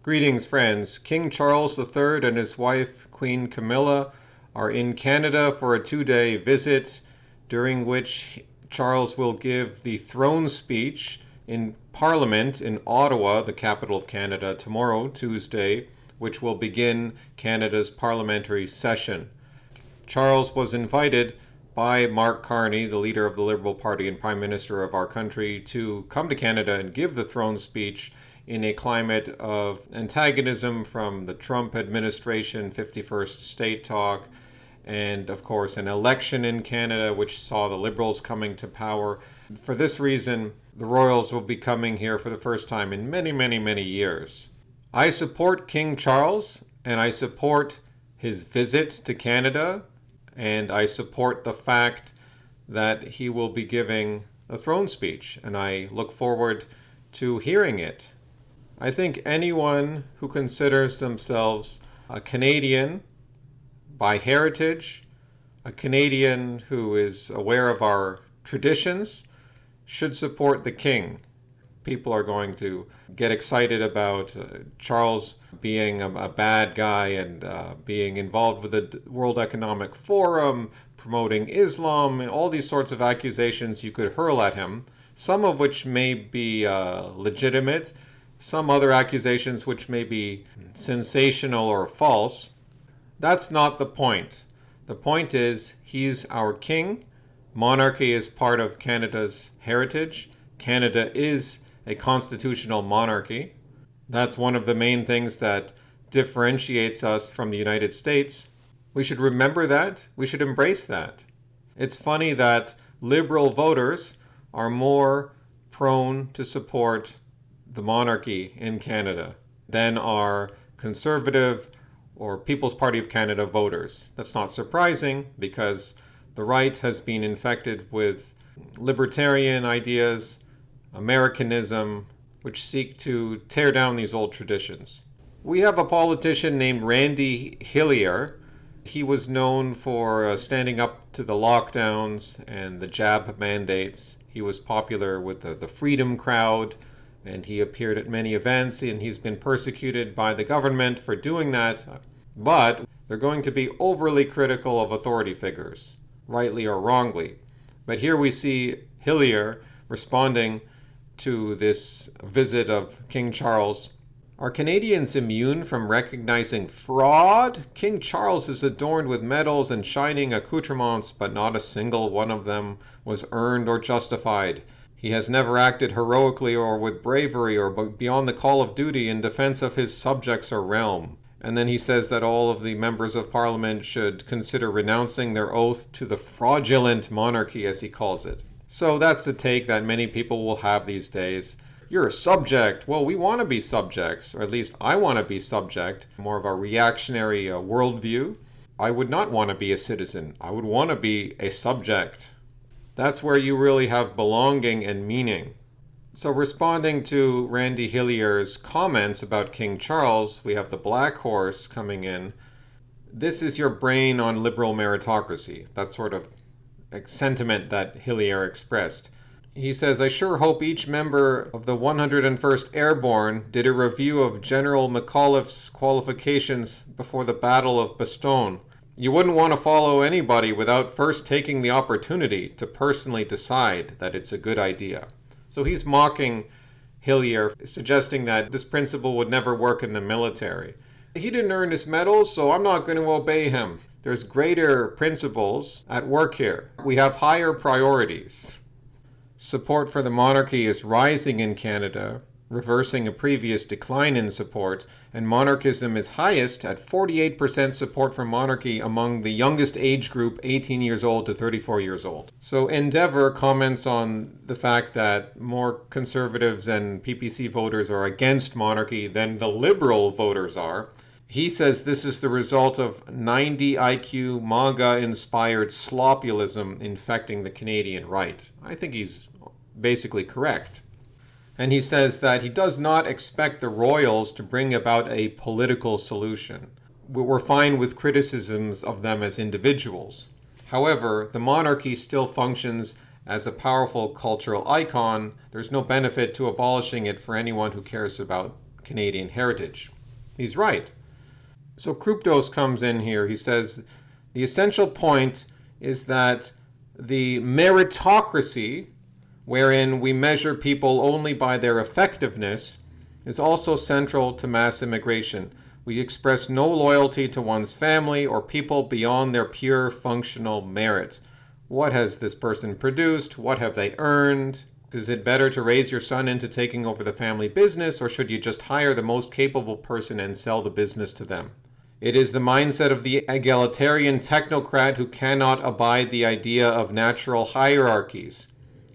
Greetings, friends. King Charles III and his wife, Queen Camilla, are in Canada for a 2-day visit, during which Charles will give the throne speech in Parliament in Ottawa, the capital of Canada, tomorrow, Tuesday, which will begin Canada's parliamentary session. Charles was invited by Mark Carney, the leader of the Liberal Party and Prime Minister of our country, to come to Canada and give the throne speech in a climate of antagonism from the Trump administration, 51st state talk, and of course an election in Canada which saw the Liberals coming to power. For this reason, the Royals will be coming here for the first time in many, many, many years. I support King Charles, and I support his visit to Canada, and I support the fact that he will be giving a throne speech, and I look forward to hearing it. I think anyone who considers themselves a Canadian by heritage, a Canadian who is aware of our traditions, should support the King. People are going to get excited about Charles being a bad guy and being involved with the World Economic Forum, promoting Islam, and all these sorts of accusations you could hurl at him, some of which may be legitimate, some other accusations which may be sensational or false. That's not the point. The point is, he's our king. Monarchy is part of Canada's heritage. Canada is a constitutional monarchy. That's one of the main things that differentiates us from the United States. We should remember that. We should embrace that. It's funny that Liberal voters are more prone to support the monarchy in Canada than are Conservative or People's Party of Canada voters. That's not surprising because the right has been infected with libertarian ideas, Americanism, which seek to tear down these old traditions. We have a politician named Randy Hillier. He was known for standing up to the lockdowns and the jab mandates. He was popular with the Freedom crowd, and he appeared at many events, and he's been persecuted by the government for doing that. But they're going to be overly critical of authority figures, rightly or wrongly. But here we see Hillier responding to this visit of King Charles. Are Canadians immune from recognizing fraud? King Charles is adorned with medals and shining accoutrements, but not a single one of them was earned or justified. He has never acted heroically or with bravery or beyond the call of duty in defense of his subjects or realm. And then he says that all of the members of Parliament should consider renouncing their oath to the fraudulent monarchy, as he calls it. So that's the take that many people will have these days. You're a subject. Well, we want to be subjects, or at least I want to be subject, more of a reactionary worldview. I would not want to be a citizen. I would want to be a subject. That's where you really have belonging and meaning. So responding to Randy Hillier's comments about King Charles, we have the Black Horse coming in. This is your brain on liberal meritocracy. That sort of sentiment that Hillier expressed. He says, I sure hope each member of the 101st Airborne did a review of General McAuliffe's qualifications before the Battle of Bastogne. You wouldn't want to follow anybody without first taking the opportunity to personally decide that it's a good idea. So he's mocking Hillier, suggesting that this principle would never work in the military. He didn't earn his medals, so I'm not going to obey him. There's greater principles at work here. We have higher priorities. Support for the monarchy is rising in Canada, reversing a previous decline in support, and monarchism is highest at 48% support for monarchy among the youngest age group, 18 years old to 34 years old. So Endeavour comments on the fact that more Conservatives and PPC voters are against monarchy than the Liberal voters are. He says this is the result of 90 IQ MAGA-inspired sloppulism infecting the Canadian right. I think he's basically correct. And he says that he does not expect the Royals to bring about a political solution. We're fine with criticisms of them as individuals. However, the monarchy still functions as a powerful cultural icon. There's no benefit to abolishing it for anyone who cares about Canadian heritage. He's right. So Krupdos comes in here. He says the essential point is that the meritocracy, wherein we measure people only by their effectiveness, is also central to mass immigration. We express no loyalty to one's family or people beyond their pure functional merit. What has this person produced? What have they earned? Is it better to raise your son into taking over the family business, or should you just hire the most capable person and sell the business to them? It is the mindset of the egalitarian technocrat who cannot abide the idea of natural hierarchies.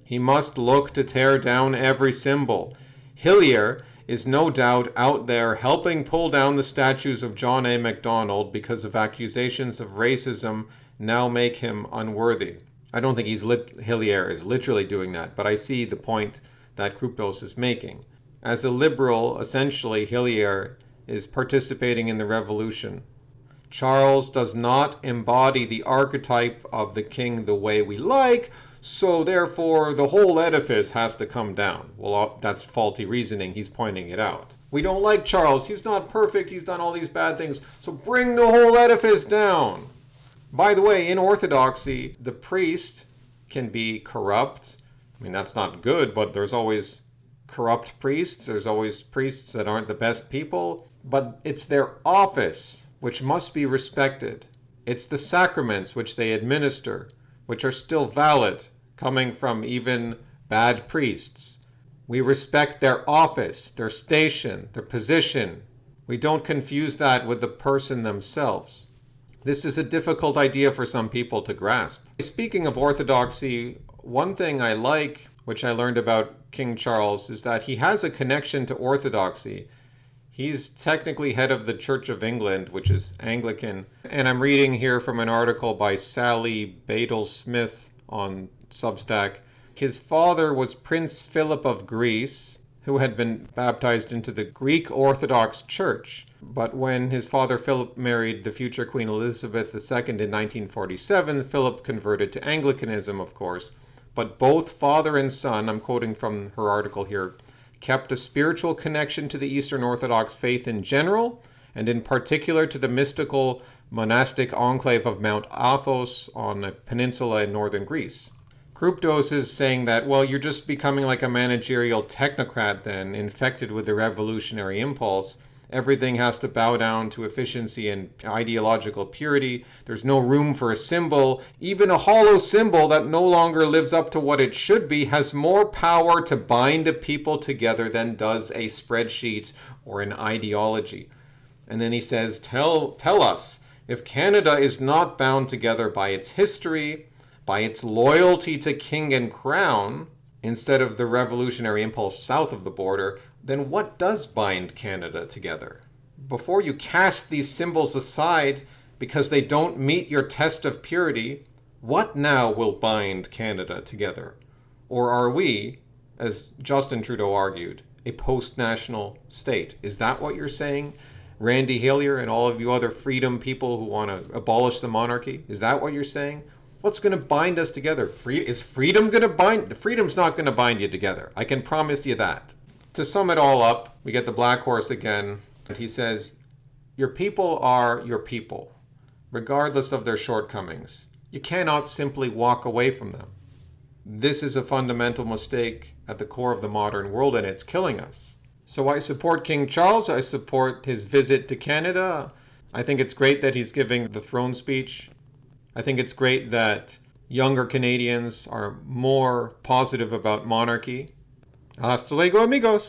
He must look to tear down every symbol. Hillier is no doubt out there helping pull down the statues of John A. Macdonald because of accusations of racism now make him unworthy. I don't think Hillier is literally doing that, but I see the point that Krupdos is making. As a liberal, essentially, Hillier is participating in the revolution. Charles does not embody the archetype of the king the way we like, so therefore the whole edifice has to come down. Well, that's faulty reasoning. He's pointing it out. We don't like Charles. He's not perfect. He's done all these bad things. So bring the whole edifice down. By the way, in Orthodoxy, the priest can be corrupt. I mean, that's not good, but there's always corrupt priests. There's always priests that aren't the best people. But it's their office which must be respected. It's the sacraments which they administer, which are still valid, coming from even bad priests. We respect their office, their station, their position. We don't confuse that with the person themselves. This is a difficult idea for some people to grasp. Speaking of orthodoxy, one thing I like, which I learned about King Charles, is that he has a connection to orthodoxy. He's technically head of the Church of England, which is Anglican. And I'm reading here from an article by Sally Badel-Smith on Substack. His father was Prince Philip of Greece, who had been baptized into the Greek Orthodox Church. But when his father Philip married the future Queen Elizabeth II in 1947, Philip converted to Anglicanism, of course. But both father and son, I'm quoting from her article here, kept a spiritual connection to the Eastern Orthodox faith in general, and in particular to the mystical monastic enclave of Mount Athos on a peninsula in northern Greece. Krupdos is saying that, well, you're just becoming like a managerial technocrat then, infected with the revolutionary impulse. Everything has to bow down to efficiency and ideological purity. There's no room for a symbol. Even a hollow symbol that no longer lives up to what it should be has more power to bind a people together than does a spreadsheet or an ideology. And then he says, tell us, if Canada is not bound together by its history, by its loyalty to king and crown, instead of the revolutionary impulse south of the border, then what does bind Canada together? Before you cast these symbols aside because they don't meet your test of purity, what now will bind Canada together? Or are we, as Justin Trudeau argued, a post-national state? Is that what you're saying? Randy Hillier and all of you other freedom people who want to abolish the monarchy? Is that what you're saying? What's going to bind us together? Is freedom going to bind? The freedom's not going to bind you together. I can promise you that. To sum it all up, we get the Black Horse again. And he says, your people are your people, regardless of their shortcomings. You cannot simply walk away from them. This is a fundamental mistake at the core of the modern world, and it's killing us. So I support King Charles. I support his visit to Canada. I think it's great that he's giving the throne speech. I think it's great that younger Canadians are more positive about monarchy. Hasta luego, amigos.